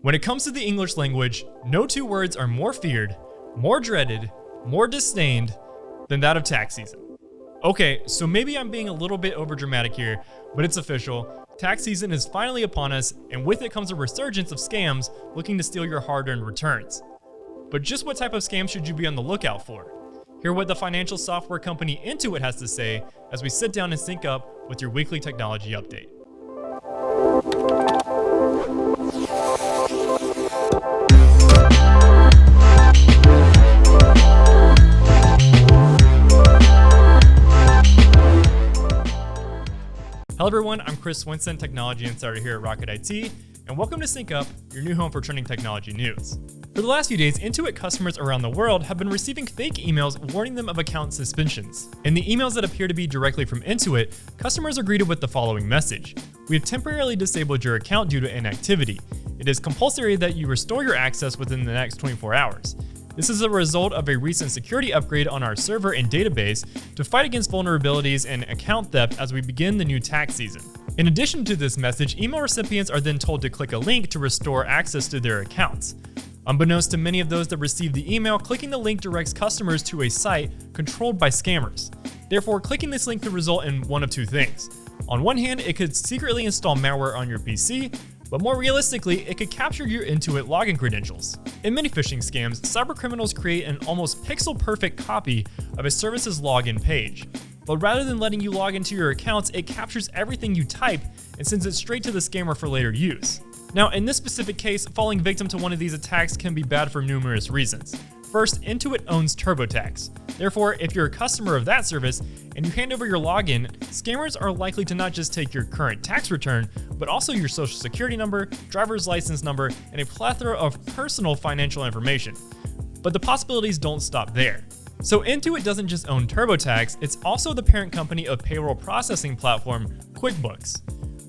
When it comes to the English language, no two words are more feared, more dreaded, more disdained than that of tax season. Okay, so maybe I'm being a little bit overdramatic here, but it's official. Tax season is finally upon us, and with it comes a resurgence of scams looking to steal your hard-earned returns. But just what type of scams should you be on the lookout for? Hear what the financial software company Intuit has to say as we sit down and sync up with your weekly technology update. Hello everyone, I'm Chris Winston, Technology Insider here at Rocket IT, and welcome to Sync Up, your new home for trending technology news. For the last few days, Intuit customers around the world have been receiving fake emails warning them of account suspensions. In the emails that appear to be directly from Intuit, customers are greeted with the following message: "We have temporarily disabled your account due to inactivity. It is compulsory that you restore your access within the next 24 hours. This is a result of a recent security upgrade on our server and database to fight against vulnerabilities and account theft as we begin the new tax season." In addition to this message, email recipients are then told to click a link to restore access to their accounts. Unbeknownst to many of those that receive the email, clicking the link directs customers to a site controlled by scammers. Therefore, clicking this link could result in one of two things. On one hand, it could secretly install malware on your PC, but more realistically, it could capture your Intuit login credentials. In many phishing scams, cybercriminals create an almost pixel-perfect copy of a service's login page. But rather than letting you log into your accounts, it captures everything you type and sends it straight to the scammer for later use. Now, in this specific case, falling victim to one of these attacks can be bad for numerous reasons. First, Intuit owns TurboTax. Therefore, if you're a customer of that service and you hand over your login, scammers are likely to not just take your current tax return, but also your social security number, driver's license number, and a plethora of personal financial information. But the possibilities don't stop there. So Intuit doesn't just own TurboTax, it's also the parent company of payroll processing platform QuickBooks.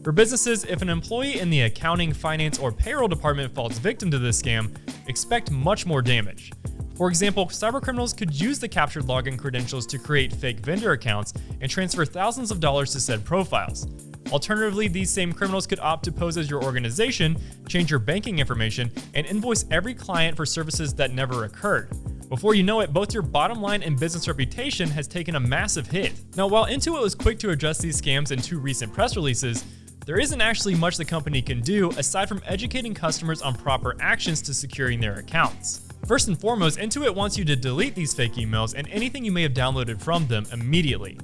For businesses, if an employee in the accounting, finance, or payroll department falls victim to this scam, expect much more damage. For example, cybercriminals could use the captured login credentials to create fake vendor accounts and transfer thousands of dollars to said profiles. Alternatively, these same criminals could opt to pose as your organization, change your banking information, and invoice every client for services that never occurred. Before you know it, both your bottom line and business reputation has taken a massive hit. Now, while Intuit was quick to address these scams in two recent press releases, there isn't actually much the company can do aside from educating customers on proper actions to securing their accounts. First and foremost, Intuit wants you to delete these fake emails and anything you may have downloaded from them immediately.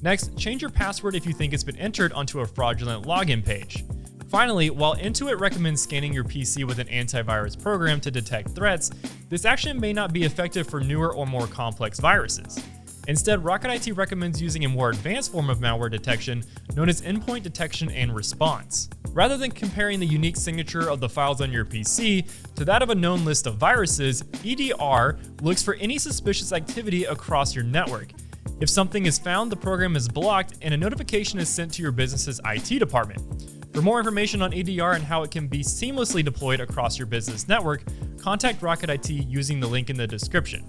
Next, change your password if you think it's been entered onto a fraudulent login page. Finally, while Intuit recommends scanning your PC with an antivirus program to detect threats, this action may not be effective for newer or more complex viruses. Instead, Rocket IT recommends using a more advanced form of malware detection known as endpoint detection and response. Rather than comparing the unique signature of the files on your PC to that of a known list of viruses, EDR looks for any suspicious activity across your network. If something is found, the program is blocked and a notification is sent to your business's IT department. For more information on EDR and how it can be seamlessly deployed across your business network, contact Rocket IT using the link in the description.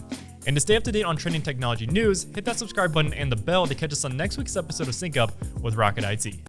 And to stay up to date on trending technology news, hit that subscribe button and the bell to catch us on next week's episode of Sync Up with Rocket IT.